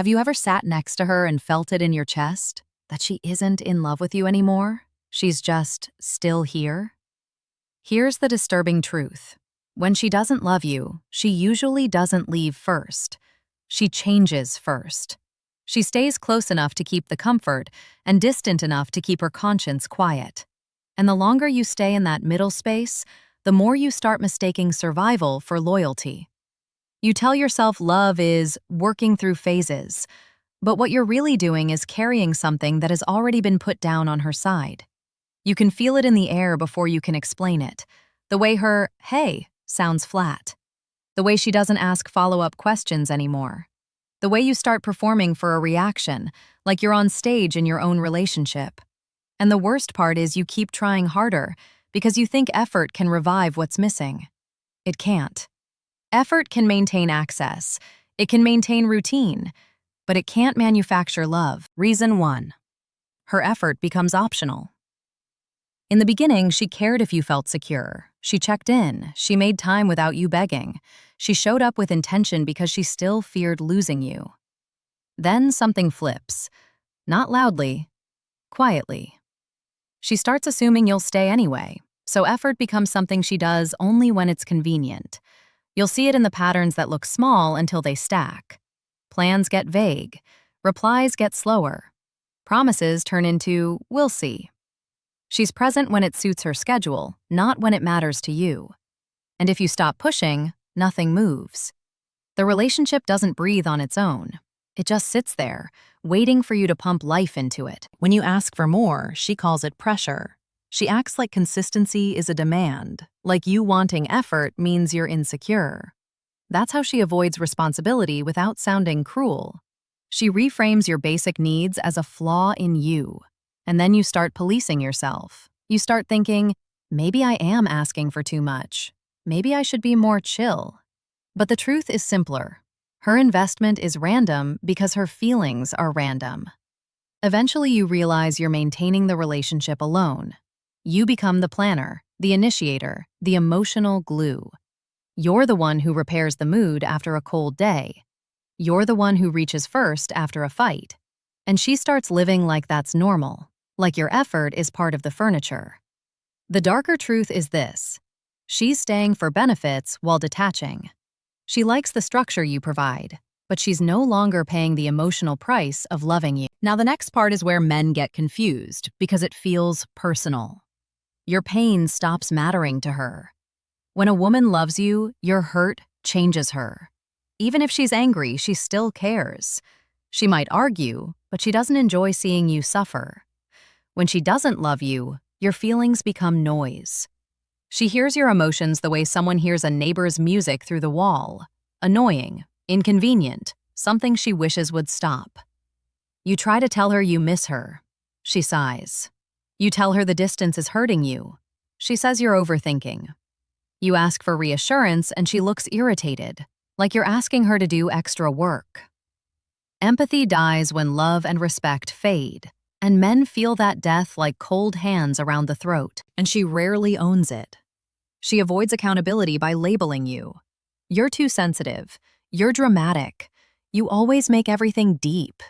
Have you ever sat next to her and felt it in your chest? That she isn't in love with you anymore? She's just still here? Here's the disturbing truth. When she doesn't love you, she usually doesn't leave first. She changes first. She stays close enough to keep the comfort and distant enough to keep her conscience quiet. And the longer you stay in that middle space, the more you start mistaking survival for loyalty. You tell yourself love is working through phases, but what you're really doing is carrying something that has already been put down on her side. You can feel it in the air before you can explain it. The way her "hey" sounds flat. The way she doesn't ask follow-up questions anymore. The way you start performing for a reaction, like you're on stage in your own relationship. And the worst part is you keep trying harder because you think effort can revive what's missing. It can't. Effort can maintain access. It can maintain routine, but it can't manufacture love. Reason 1. Her effort becomes optional. In the beginning, she cared if you felt secure. She checked in. She made time without you begging. She showed up with intention because she still feared losing you. Then something flips. Not loudly, quietly. She starts assuming you'll stay anyway, so effort becomes something she does only when it's convenient. You'll see it in the patterns that look small until they stack. Plans get vague. Replies get slower. Promises turn into "we'll see." She's present when it suits her schedule, not when it matters to you. And if you stop pushing, nothing moves. The relationship doesn't breathe on its own. It just sits there, waiting for you to pump life into it. When you ask for more, she calls it pressure. She acts like consistency is a demand, like you wanting effort means you're insecure. That's how she avoids responsibility without sounding cruel. She reframes your basic needs as a flaw in you. And then you start policing yourself. You start thinking, maybe I am asking for too much. Maybe I should be more chill. But the truth is simpler. Her investment is random because her feelings are random. Eventually you realize you're maintaining the relationship alone. You become the planner, the initiator, the emotional glue. You're the one who repairs the mood after a cold day. You're the one who reaches first after a fight. And she starts living like that's normal. Like your effort is part of the furniture. The darker truth is this. She's staying for benefits while detaching. She likes the structure you provide, but she's no longer paying the emotional price of loving you. Now the next part is where men get confused because it feels personal. Your pain stops mattering to her. When a woman loves you, your hurt changes her. Even if she's angry, she still cares. She might argue, but she doesn't enjoy seeing you suffer. When she doesn't love you, your feelings become noise. She hears your emotions the way someone hears a neighbor's music through the wall. Annoying, inconvenient, something she wishes would stop. You try to tell her you miss her. She sighs. You tell her the distance is hurting you. She says you're overthinking. You ask for reassurance and she looks irritated, like you're asking her to do extra work. Empathy dies when love and respect fade. And men feel that death like cold hands around the throat, and she rarely owns it. She avoids accountability by labeling you. You're too sensitive. You're dramatic. You always make everything deep.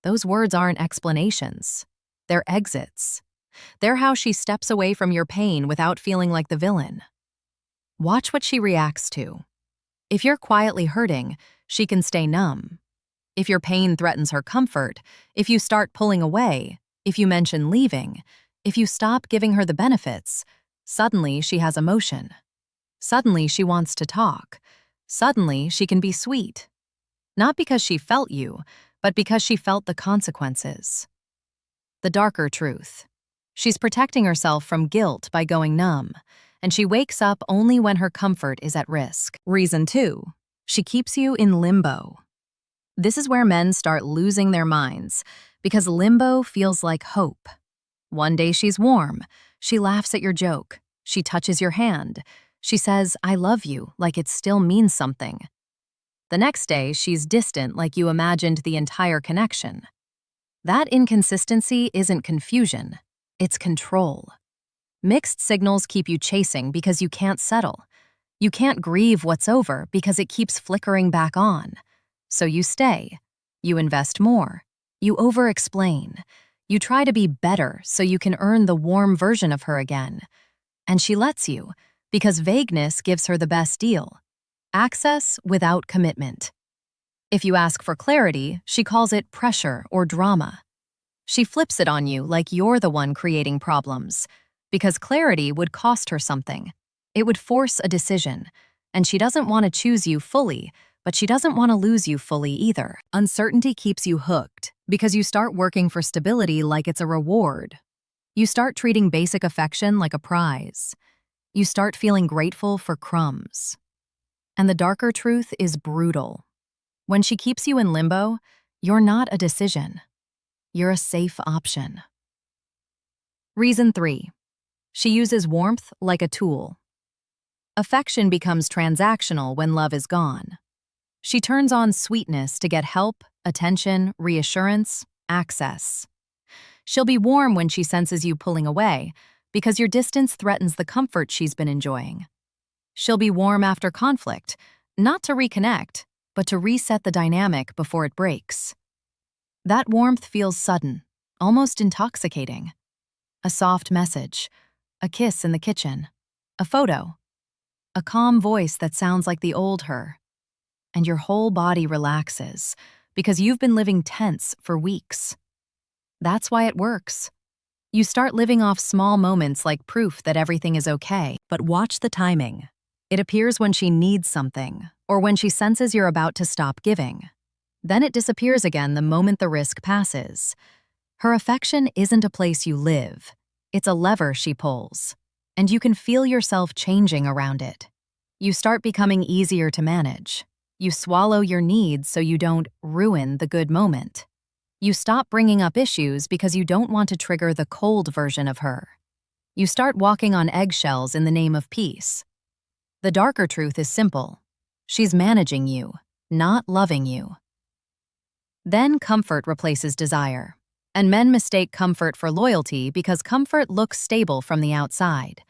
Those words aren't explanations. They're exits. They're how she steps away from your pain without feeling like the villain. Watch what she reacts to. If you're quietly hurting, she can stay numb. If your pain threatens her comfort, if you start pulling away, if you mention leaving, if you stop giving her the benefits, suddenly she has emotion. Suddenly she wants to talk. Suddenly she can be sweet. Not because she felt you, but because she felt the consequences. The darker truth. She's protecting herself from guilt by going numb, and she wakes up only when her comfort is at risk. Reason 2. She keeps you in limbo. This is where men start losing their minds, because limbo feels like hope. One day she's warm. She laughs at your joke. She touches your hand. She says, "I love you," like it still means something. The next day, she's distant like you imagined the entire connection. That inconsistency isn't confusion. It's control. Mixed signals keep you chasing because you can't settle. You can't grieve what's over because it keeps flickering back on. So you stay, You invest more. You over-explain. You try to be better so you can earn the warm version of her again. And she lets you, because vagueness gives her the best deal. Access without commitment. If you ask for clarity, she calls it pressure or drama. She flips it on you like you're the one creating problems, because clarity would cost her something. It would force a decision, and she doesn't want to choose you fully, but she doesn't want to lose you fully either. Uncertainty keeps you hooked, because you start working for stability like it's a reward. You start treating basic affection like a prize. You start feeling grateful for crumbs. And the darker truth is brutal. When she keeps you in limbo, you're not a decision. You're a safe option. Reason 3. She uses warmth like a tool. Affection becomes transactional when love is gone. She turns on sweetness to get help, attention, reassurance, access. She'll be warm when she senses you pulling away, because your distance threatens the comfort she's been enjoying. She'll be warm after conflict, not to reconnect, but to reset the dynamic before it breaks. That warmth feels sudden, almost intoxicating. A soft message, a kiss in the kitchen, a photo, a calm voice that sounds like the old her. And your whole body relaxes, because you've been living tense for weeks. That's why it works. You start living off small moments like proof that everything is okay. But watch the timing. It appears when she needs something, or when she senses you're about to stop giving. Then it disappears again the moment the risk passes. Her affection isn't a place you live. It's a lever she pulls. And you can feel yourself changing around it. You start becoming easier to manage. You swallow your needs so you don't ruin the good moment. You stop bringing up issues because you don't want to trigger the cold version of her. You start walking on eggshells in the name of peace. The darker truth is simple. She's managing you, not loving you. Then comfort replaces desire. And men mistake comfort for loyalty because comfort looks stable from the outside.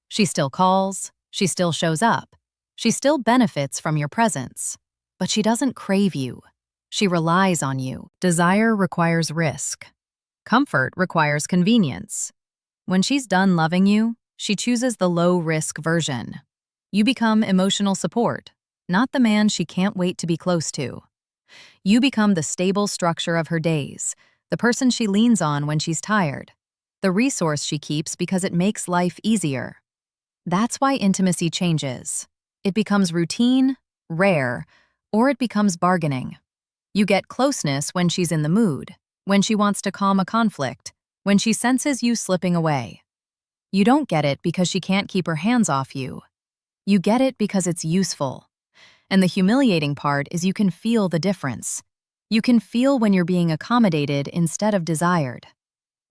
She still calls, she still shows up, she still benefits from your presence. But she doesn't crave you. She relies on you. Desire requires risk. Comfort requires convenience. When she's done loving you, she chooses the low-risk version. You become emotional support, not the man she can't wait to be close to. You become the stable structure of her days, the person she leans on when she's tired, the resource she keeps because it makes life easier. That's why intimacy changes. It becomes routine, rare, or it becomes bargaining. You get closeness when she's in the mood, when she wants to calm a conflict, when she senses you slipping away. You don't get it because she can't keep her hands off you. You get it because it's useful. And the humiliating part is you can feel the difference. You can feel when you're being accommodated instead of desired.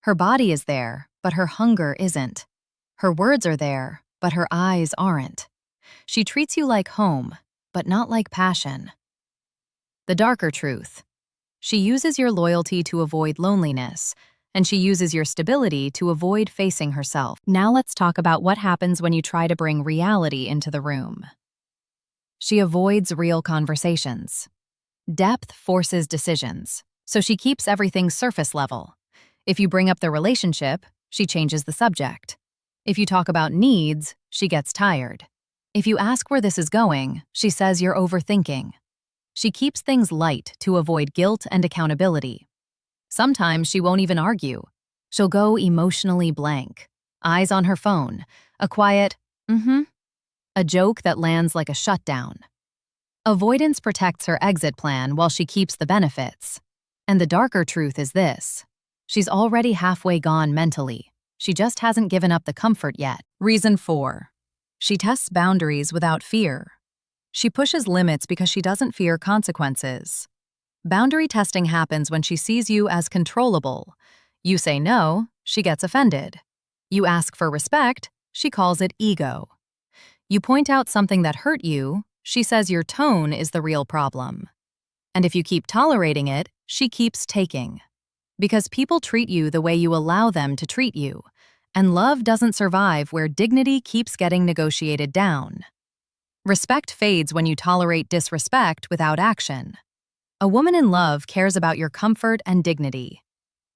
Her body is there, but her hunger isn't. Her words are there, but her eyes aren't. She treats you like home, but not like passion. The darker truth. She uses your loyalty to avoid loneliness, and she uses your stability to avoid facing herself. Now let's talk about what happens when you try to bring reality into the room. She avoids real conversations. Depth forces decisions, so she keeps everything surface level. If you bring up the relationship, she changes the subject. If you talk about needs, she gets tired. If you ask where this is going, she says you're overthinking. She keeps things light to avoid guilt and accountability. Sometimes she won't even argue. She'll go emotionally blank, eyes on her phone, a quiet, a joke that lands like a shutdown. Avoidance protects her exit plan while she keeps the benefits. And the darker truth is this. She's already halfway gone mentally. She just hasn't given up the comfort yet. Reason 4. She tests boundaries without fear. She pushes limits because she doesn't fear consequences. Boundary testing happens when she sees you as controllable. You say no, she gets offended. You ask for respect, she calls it ego. You point out something that hurt you, she says your tone is the real problem. And if you keep tolerating it, she keeps taking. Because people treat you the way you allow them to treat you, and love doesn't survive where dignity keeps getting negotiated down. Respect fades when you tolerate disrespect without action. A woman in love cares about your comfort and dignity.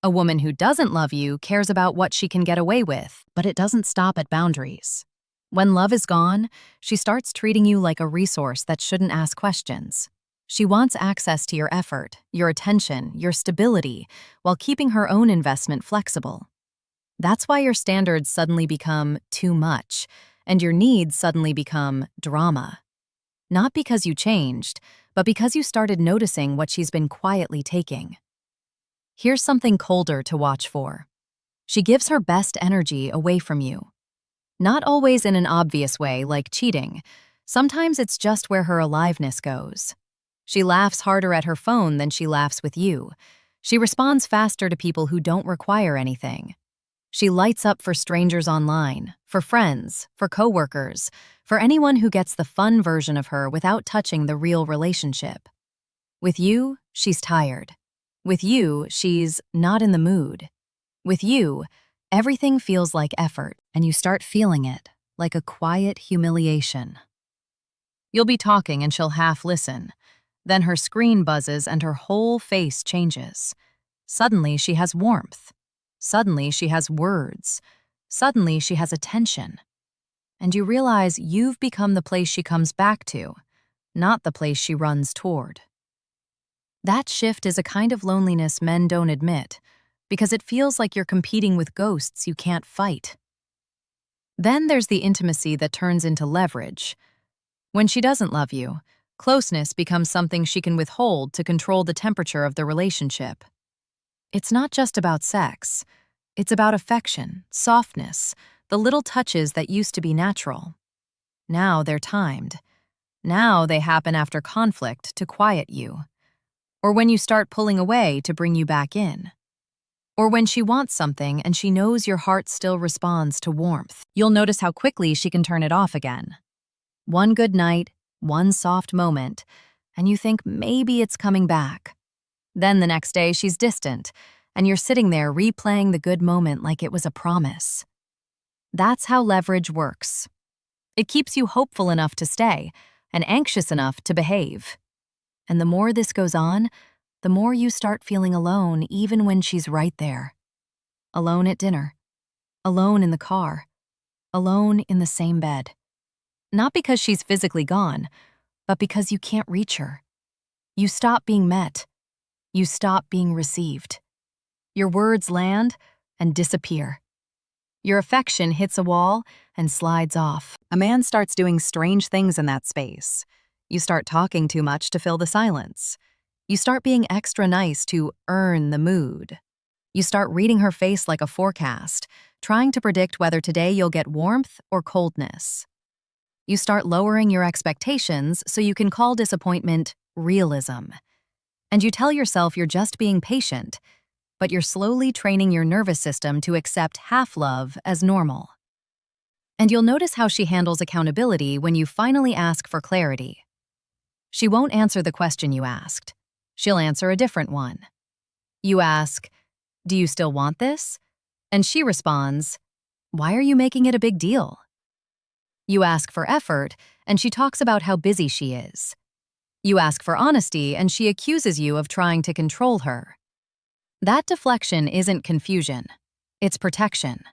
A woman who doesn't love you cares about what she can get away with, but it doesn't stop at boundaries. When love is gone, she starts treating you like a resource that shouldn't ask questions. She wants access to your effort, your attention, your stability, while keeping her own investment flexible. That's why your standards suddenly become too much, and your needs suddenly become drama. Not because you changed, but because you started noticing what she's been quietly taking. Here's something colder to watch for. She gives her best energy away from you. Not always in an obvious way, like cheating. Sometimes it's just where her aliveness goes. She laughs harder at her phone than she laughs with you. She responds faster to people who don't require anything. She lights up for strangers online, for friends, for coworkers, for anyone who gets the fun version of her without touching the real relationship. With you, she's tired. With you, she's not in the mood. With you, everything feels like effort, and you start feeling it, like a quiet humiliation. You'll be talking and she'll half listen. Then her screen buzzes and her whole face changes. Suddenly, she has warmth. Suddenly, she has words. Suddenly, she has attention. And you realize you've become the place she comes back to, not the place she runs toward. That shift is a kind of loneliness men don't admit, because it feels like you're competing with ghosts you can't fight. Then there's the intimacy that turns into leverage. When she doesn't love you, closeness becomes something she can withhold to control the temperature of the relationship. It's not just about sex. It's about affection, softness, the little touches that used to be natural. Now they're timed. Now they happen after conflict to quiet you. Or when you start pulling away to bring you back in. Or when she wants something and she knows your heart still responds to warmth. You'll notice how quickly she can turn it off again. One good night, one soft moment, and you think maybe it's coming back. Then the next day she's distant, and you're sitting there replaying the good moment like it was a promise. That's how leverage works. It keeps you hopeful enough to stay, and anxious enough to behave. And the more this goes on, the more you start feeling alone even when she's right there. Alone at dinner. Alone in the car. Alone in the same bed. Not because she's physically gone, but because you can't reach her. You stop being met. You stop being received. Your words land and disappear. Your affection hits a wall and slides off. A man starts doing strange things in that space. You start talking too much to fill the silence. You start being extra nice to earn the mood. You start reading her face like a forecast, trying to predict whether today you'll get warmth or coldness. You start lowering your expectations so you can call disappointment realism. And you tell yourself you're just being patient, but you're slowly training your nervous system to accept half-love as normal. And you'll notice how she handles accountability when you finally ask for clarity. She won't answer the question you asked. She'll answer a different one. You ask, "Do you still want this?" And she responds, "Why are you making it a big deal?" You ask for effort, and she talks about how busy she is. You ask for honesty, and she accuses you of trying to control her. That deflection isn't confusion. It's protection.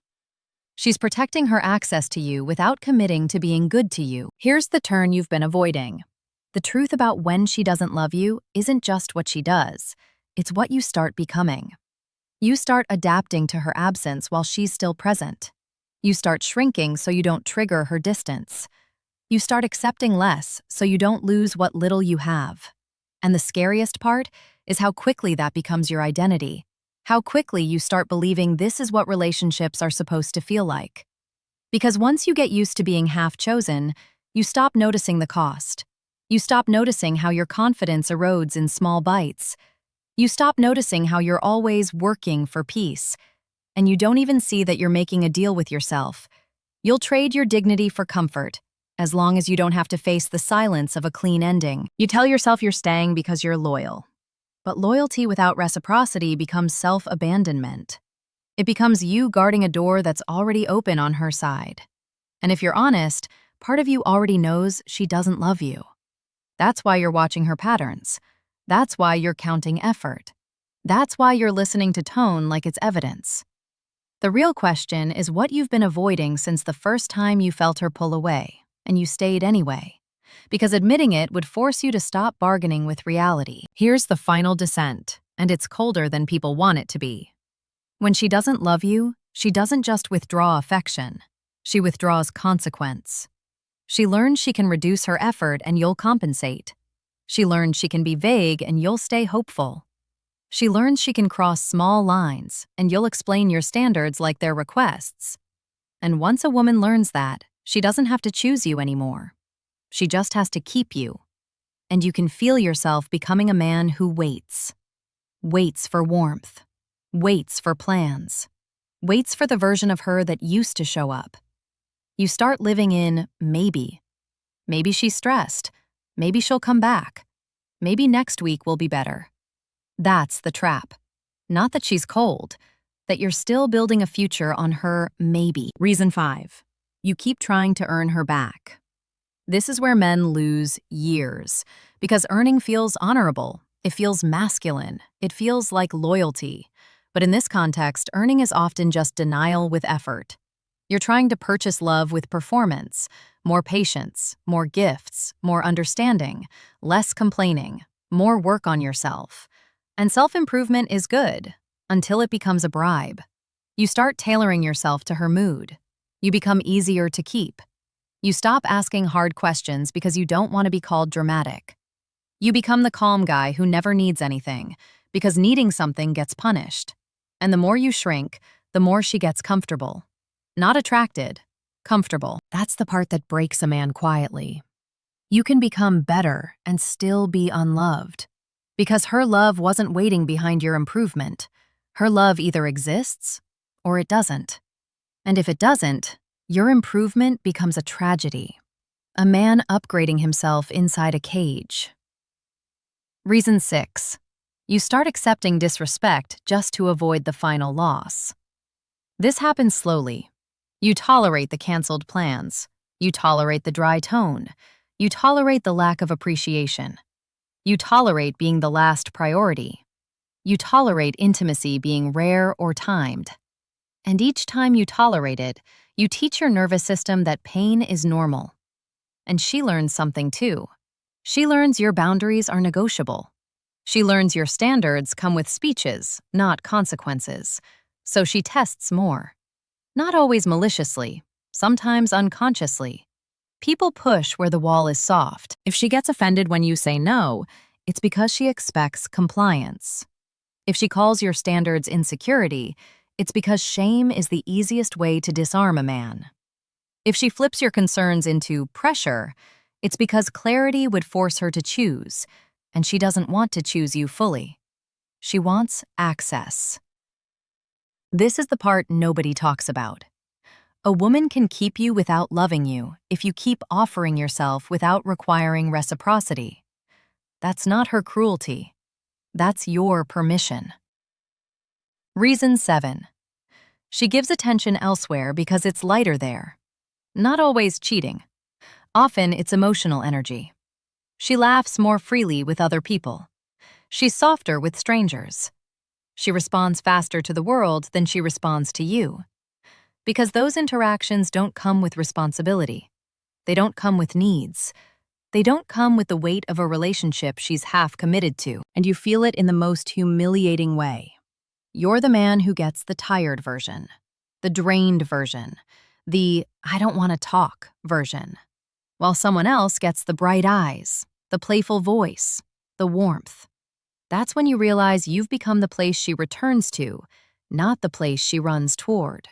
She's protecting her access to you without committing to being good to you. Here's the turn you've been avoiding. The truth about when she doesn't love you isn't just what she does. It's what you start becoming. You start adapting to her absence while she's still present. You start shrinking so you don't trigger her distance. You start accepting less so you don't lose what little you have. And the scariest part is how quickly that becomes your identity. How quickly you start believing this is what relationships are supposed to feel like. Because once you get used to being half chosen, you stop noticing the cost. You stop noticing how your confidence erodes in small bites. You stop noticing how you're always working for peace. And you don't even see that you're making a deal with yourself. You'll trade your dignity for comfort, as long as you don't have to face the silence of a clean ending. You tell yourself you're staying because you're loyal. But loyalty without reciprocity becomes self-abandonment. It becomes you guarding a door that's already open on her side. And if you're honest, part of you already knows she doesn't love you. That's why you're watching her patterns. That's why you're counting effort. That's why you're listening to tone like it's evidence. The real question is what you've been avoiding since the first time you felt her pull away, and you stayed anyway. Because admitting it would force you to stop bargaining with reality. Here's the final descent, and it's colder than people want it to be. When she doesn't love you, she doesn't just withdraw affection. She withdraws consequence. She learns she can reduce her effort and you'll compensate. She learns she can be vague and you'll stay hopeful. She learns she can cross small lines and you'll explain your standards like they're requests. And once a woman learns that, she doesn't have to choose you anymore. She just has to keep you. And you can feel yourself becoming a man who waits. Waits for warmth. Waits for plans. Waits for the version of her that used to show up. You start living in maybe. Maybe she's stressed. Maybe she'll come back. Maybe next week will be better. That's the trap. Not that she's cold, that you're still building a future on her maybe. Reason 5. You keep trying to earn her back. This is where men lose years, because earning feels honorable. It feels masculine. It feels like loyalty. But in this context, earning is often just denial with effort. You're trying to purchase love with performance, more patience, more gifts, more understanding, less complaining, more work on yourself. And self-improvement is good, until it becomes a bribe. You start tailoring yourself to her mood. You become easier to keep. You stop asking hard questions because you don't want to be called dramatic. You become the calm guy who never needs anything, because needing something gets punished. And the more you shrink, the more she gets comfortable. Not attracted, comfortable. That's the part that breaks a man quietly. You can become better and still be unloved. Because her love wasn't waiting behind your improvement. Her love either exists or it doesn't. And if it doesn't, your improvement becomes a tragedy. A man upgrading himself inside a cage. Reason 6. You start accepting disrespect just to avoid the final loss. This happens slowly. You tolerate the canceled plans. You tolerate the dry tone. You tolerate the lack of appreciation. You tolerate being the last priority. You tolerate intimacy being rare or timed. And each time you tolerate it, you teach your nervous system that pain is normal. And she learns something too. She learns your boundaries are negotiable. She learns your standards come with speeches, not consequences. So she tests more. Not always maliciously, sometimes unconsciously. People push where the wall is soft. If she gets offended when you say no, it's because she expects compliance. If she calls your standards insecurity, it's because shame is the easiest way to disarm a man. If she flips your concerns into pressure, it's because clarity would force her to choose, and she doesn't want to choose you fully. She wants access. This is the part nobody talks about. A woman can keep you without loving you if you keep offering yourself without requiring reciprocity. That's not her cruelty. That's your permission. Reason 7. She gives attention elsewhere because it's lighter there. Not always cheating. Often it's emotional energy. She laughs more freely with other people. She's softer with strangers. She responds faster to the world than she responds to you. Because those interactions don't come with responsibility. They don't come with needs. They don't come with the weight of a relationship she's half committed to, and you feel it in the most humiliating way. You're the man who gets the tired version, the drained version, the I don't want to talk version, while someone else gets the bright eyes, the playful voice, the warmth. That's when you realize you've become the place she returns to, not the place she runs toward.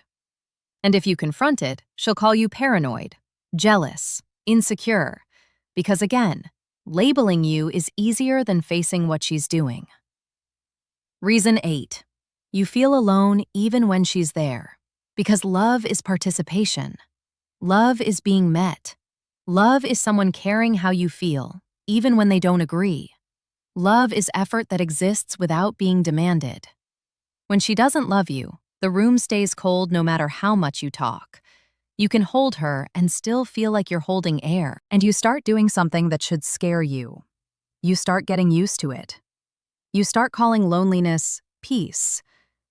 And if you confront it, she'll call you paranoid, jealous, insecure, because again, labeling you is easier than facing what she's doing. Reason 8. You feel alone even when she's there, because love is participation. Love is being met. Love is someone caring how you feel, even when they don't agree. Love is effort that exists without being demanded. When she doesn't love you, the room stays cold no matter how much you talk. You can hold her and still feel like you're holding air, and you start doing something that should scare you. You start getting used to it. You start calling loneliness peace.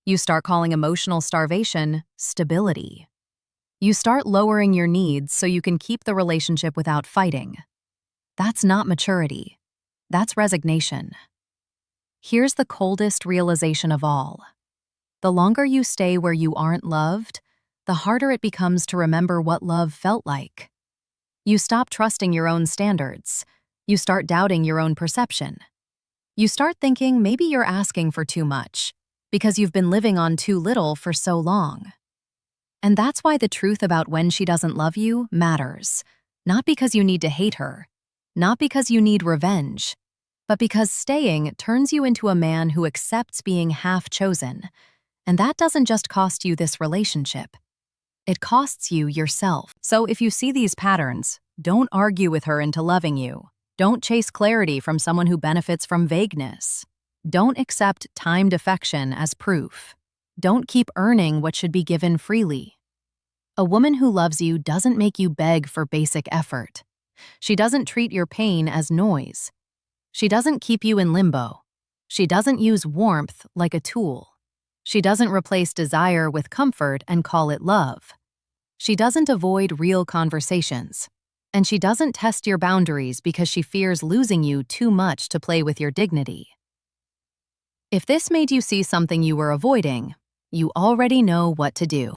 You start calling emotional starvation stability. You start lowering your needs so you can keep the relationship without fighting. That's not maturity. That's resignation. Here's the coldest realization of all. The longer you stay where you aren't loved, the harder it becomes to remember what love felt like. You stop trusting your own standards. You start doubting your own perception. You start thinking maybe you're asking for too much because you've been living on too little for so long. And that's why the truth about when she doesn't love you matters. Not because you need to hate her, not because you need revenge, but because staying turns you into a man who accepts being half chosen. And that doesn't just cost you this relationship. It costs you yourself. So if you see these patterns, don't argue with her into loving you. Don't chase clarity from someone who benefits from vagueness. Don't accept timed affection as proof. Don't keep earning what should be given freely. A woman who loves you doesn't make you beg for basic effort. She doesn't treat your pain as noise. She doesn't keep you in limbo. She doesn't use warmth like a tool. She doesn't replace desire with comfort and call it love. She doesn't avoid real conversations. And she doesn't test your boundaries because she fears losing you too much to play with your dignity. If this made you see something you were avoiding, you already know what to do.